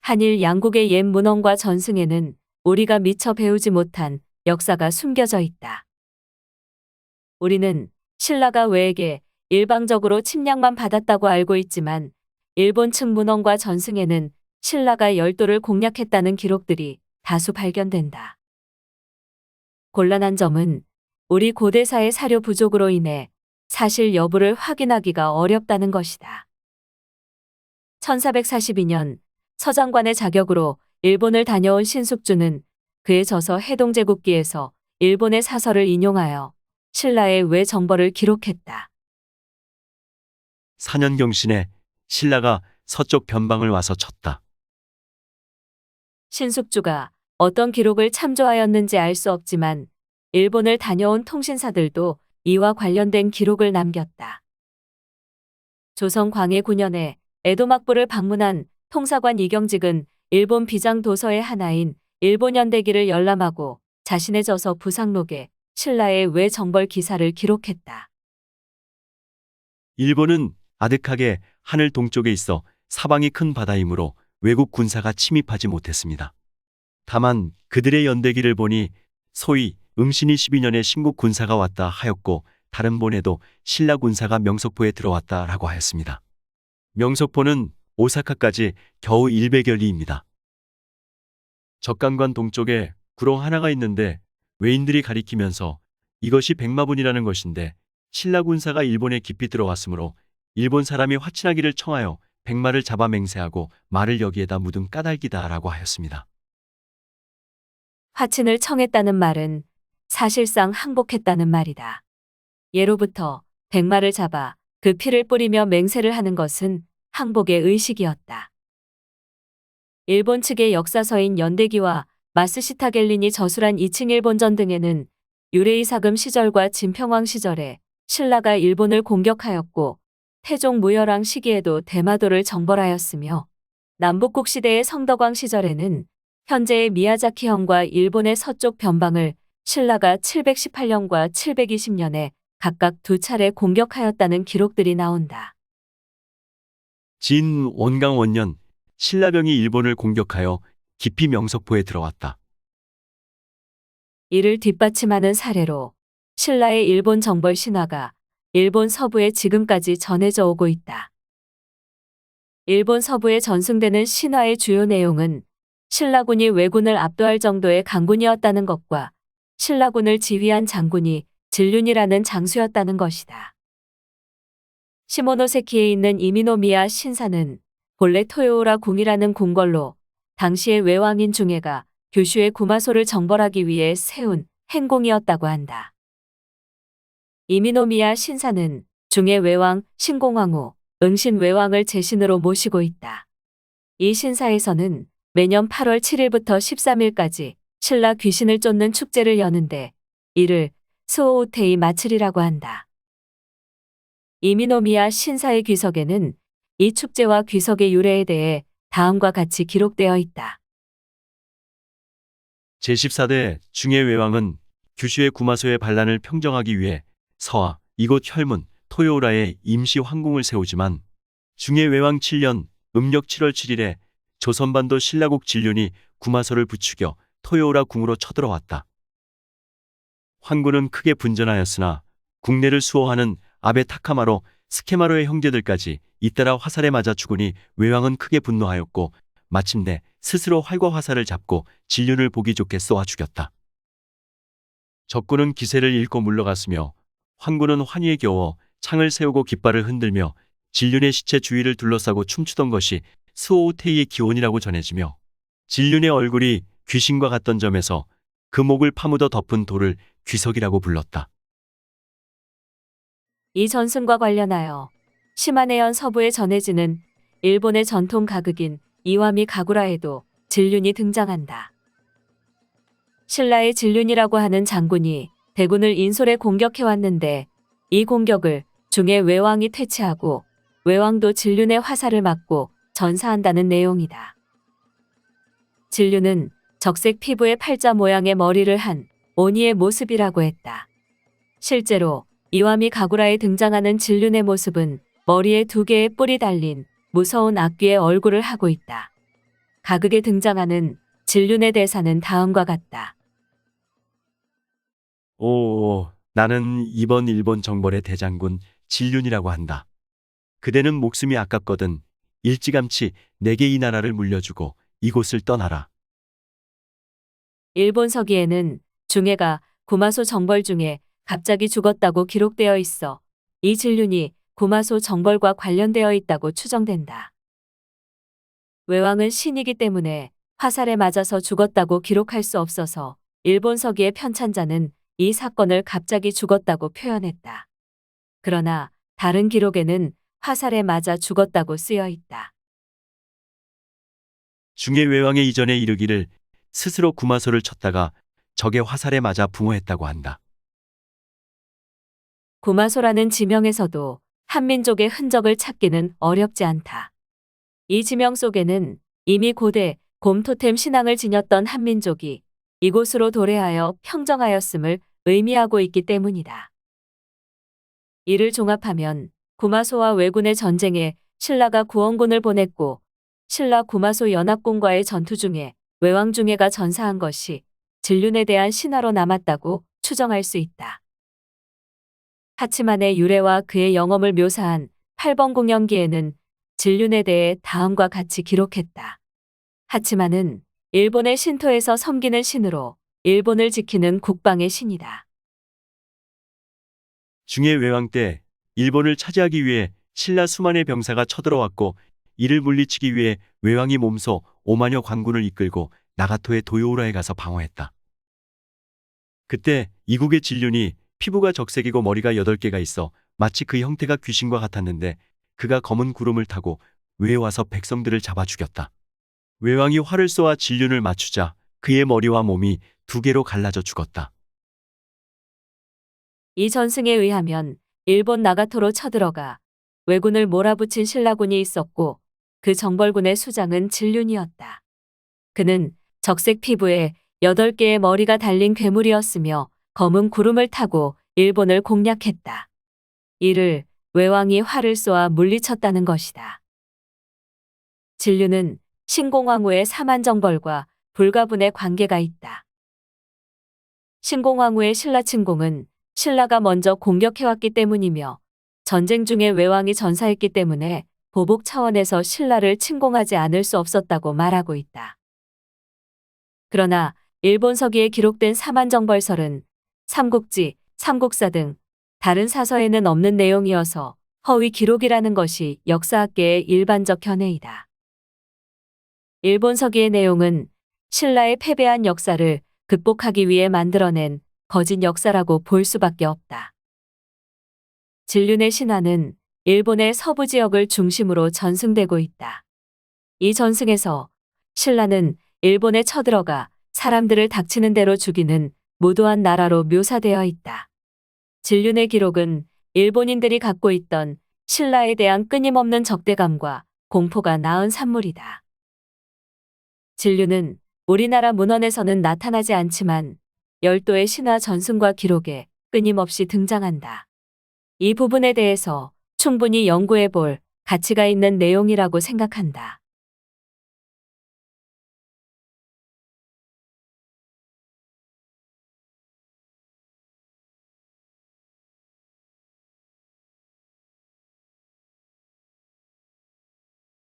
한일 양국의 옛 문헌과 전승에는 우리가 미처 배우지 못한 역사가 숨겨져 있다. 우리는 신라가 왜에게 일방적으로 침략만 받았다고 알고 있지만 일본 측 문헌과 전승에는 신라가 열도를 공략했다는 기록들이 다수 발견된다. 곤란한 점은 우리 고대사의 사료 부족으로 인해 사실 여부를 확인하기가 어렵다는 것이다. 1442년 서장관의 자격으로 일본을 다녀온 신숙주는 그의 저서 해동제국기에서 일본의 사설을 인용하여 신라의 외 정벌을 기록했다. 사년경신에 신라가 서쪽 변방을 와서 쳤다. 신숙주가 어떤 기록을 참조하였는지 알 수 없지만 일본을 다녀온 통신사들도 이와 관련된 기록을 남겼다. 조선 광해 9년에 에도막부를 방문한 통사관 이경직은 일본 비장 도서의 하나인 일본연대기를 열람하고 자신의 저서 부상록에 신라의 외 정벌 기사를 기록했다. 일본은 아득하게 하늘 동쪽에 있어 사방이 큰 바다이므로 외국 군사가 침입하지 못했습니다. 다만 그들의 연대기를 보니 소위 응신이 12년에 신국 군사가 왔다 하였고 다른 본에도 신라 군사가 명석포에 들어왔다라고 하였습니다. 명석포는 오사카까지 겨우 100여리입니다. 적간관 동쪽에 구렁 하나가 있는데 외인들이 가리키면서 이것이 백마분이라는 것인데 신라 군사가 일본에 깊이 들어왔으므로 일본 사람이 화친하기를 청하여 백마를 잡아 맹세하고 말을 여기에다 묻은 까닭이다라고 하였습니다. 화친을 청했다는 말은 사실상 항복했다는 말이다. 예로부터 백마를 잡아 그 피를 뿌리며 맹세를 하는 것은 항복의 의식이었다. 일본 측의 역사서인 연대기와 마스시타겔린이 저술한 이칭 일본전 등에는 유레이사금 시절과 진평왕 시절에 신라가 일본을 공격하였고 태종 무열왕 시기에도 대마도를 정벌하였으며 남북국 시대의 성덕왕 시절에는 현재의 미야자키현과 일본의 서쪽 변방을 신라가 718년과 720년에 각각 2차례 공격하였다는 기록들이 나온다. 진 원강 원년 신라병이 일본을 공격하여 깊이 명석포에 들어왔다. 이를 뒷받침하는 사례로 신라의 일본 정벌 신화가 일본 서부에 지금까지 전해져 오고 있다. 일본 서부에 전승되는 신화의 주요 내용은 신라군이 왜군을 압도할 정도의 강군이었다는 것과 신라군을 지휘한 장군이 진륜이라는 장수였다는 것이다. 시모노세키에 있는 이미노미야 신사는 본래 토요우라 궁이라는 궁궐로 당시의 외왕인 중해가 규슈의 구마소를 정벌하기 위해 세운 행궁이었다고 한다. 이미노미야 신사는 중해 외왕 신공황후 응신 외왕을 제신으로 모시고 있다. 이 신사에서는 매년 8월 7일부터 13일까지 신라 귀신을 쫓는 축제를 여는데 이를 스오우테이 마츠리라고 한다. 이미노미야 신사의 귀석에는 이 축제와 귀석의 유래에 대해 다음과 같이 기록되어 있다. 제14대 중해외왕은 규슈의 구마소의 반란을 평정하기 위해 서하 이곳 혈문 토요우라에 임시 황궁을 세우지만 중해외왕 7년 음력 7월 7일에 조선반도 신라국 진륜이 구마소를 부추겨 토요우라 궁으로 쳐들어왔다. 황군은 크게 분전하였으나 국내를 수호하는 아베 타카마로 스케마로의 형제들까지 잇따라 화살에 맞아 죽으니 외왕은 크게 분노하였고 마침내 스스로 활과 화살을 잡고 진륜을 보기 좋게 쏘아 죽였다. 적군은 기세를 잃고 물러갔으며 황군은 환희에 겨워 창을 세우고 깃발을 흔들며 진륜의 시체 주위를 둘러싸고 춤추던 것이 스오우테이의 기원이라고 전해지며 진륜의 얼굴이 귀신과 같던 점에서 그 목을 파묻어 덮은 돌을 귀석이라고 불렀다. 이 전승과 관련하여 시마네현 서부에 전해지는 일본의 전통 가극인 이와미 가구라에도 진륜이 등장한다. 신라의 진륜이라고 하는 장군이 대군을 인솔에 공격해왔는데 이 공격을 중해 외왕이 퇴치하고 외왕도 진륜의 화살을 맞고 전사한다는 내용이다. 진륜은 적색 피부의 팔자 모양의 머리를 한 오니의 모습이라고 했다. 실제로 이와미 가구라에 등장하는 진륜의 모습은 머리에 2개의 뿔이 달린 무서운 악귀의 얼굴을 하고 있다. 가극에 등장하는 진륜의 대사는 다음과 같다. 나는 이번 일본 정벌의 대장군 진륜이라고 한다. 그대는 목숨이 아깝거든 일찌감치 내게 이 나라를 물려주고 이곳을 떠나라. 일본 서기에는 중해가 구마소 정벌 중에 갑자기 죽었다고 기록되어 있어 이 진륜이 구마소 정벌과 관련되어 있다고 추정된다. 외왕은 신이기 때문에 화살에 맞아서 죽었다고 기록할 수 없어서 일본 서기의 편찬자는 이 사건을 갑자기 죽었다고 표현했다. 그러나 다른 기록에는 화살에 맞아 죽었다고 쓰여 있다. 중해 외왕의 이전에 이르기를 스스로 구마소를 쳤다가 적의 화살에 맞아 붕어했다고 한다. 구마소라는 지명에서도 한민족의 흔적을 찾기는 어렵지 않다. 이 지명 속에는 이미 고대 곰토템 신앙을 지녔던 한민족이 이곳으로 도래하여 평정하였음을 의미하고 있기 때문이다. 이를 종합하면 구마소와 왜군의 전쟁에 신라가 구원군을 보냈고 신라 구마소 연합군과의 전투 중에 외왕 중해가 전사한 것이 진륜에 대한 신화로 남았다고 추정할 수 있다. 하치만의 유래와 그의 영험을 묘사한 8번 공연기에는 진륜에 대해 다음과 같이 기록했다. 하치만은 일본의 신토에서 섬기는 신으로 일본을 지키는 국방의 신이다. 중해 외왕 때 일본을 차지하기 위해 신라 수만의 병사가 쳐들어왔고 이를 물리치기 위해 외왕이 몸소 5만여 관군을 이끌고 나가토의 도요우라에 가서 방어했다. 그때 이국의 진륜이 피부가 적색이고 머리가 8개가 있어 마치 그 형태가 귀신과 같았는데 그가 검은 구름을 타고 외에 와서 백성들을 잡아 죽였다. 외왕이 활을 쏘아 진륜을 맞추자 그의 머리와 몸이 2개로 갈라져 죽었다. 이 전승에 의하면 일본 나가토로 쳐들어가 왜군을 몰아붙인 신라군이 있었고 그 정벌군의 수장은 진륜이었다. 그는 적색 피부에 8개의 머리가 달린 괴물이었으며 검은 구름을 타고 일본을 공략했다. 이를 외왕이 활을 쏘아 물리쳤다는 것이다. 진륜은 신공황후의 사만정벌과 불가분의 관계가 있다. 신공황후의 신라친공은 신라가 먼저 공격해왔기 때문이며 전쟁 중에 외왕이 전사했기 때문에 보복 차원에서 신라를 침공하지 않을 수 없었다고 말하고 있다. 그러나 일본 서기에 기록된 사만정벌설은 삼국지, 삼국사 등 다른 사서에는 없는 내용이어서 허위 기록이라는 것이 역사학계의 일반적 견해이다. 일본 서기의 내용은 신라의 패배한 역사를 극복하기 위해 만들어낸 거짓 역사라고 볼 수밖에 없다. 진륜의 신화는 일본의 서부 지역을 중심으로 전승되고 있다. 이 전승에서 신라는 일본에 쳐들어가 사람들을 닥치는 대로 죽이는 무도한 나라로 묘사되어 있다. 진륜의 기록은 일본인들이 갖고 있던 신라에 대한 끊임없는 적대감과 공포가 낳은 산물이다. 진륜은 우리나라 문헌에서는 나타나지 않지만 열도의 신화 전승과 기록에 끊임없이 등장한다. 이 부분에 대해서 충분히 연구해 볼 가치가 있는 내용이라고 생각한다.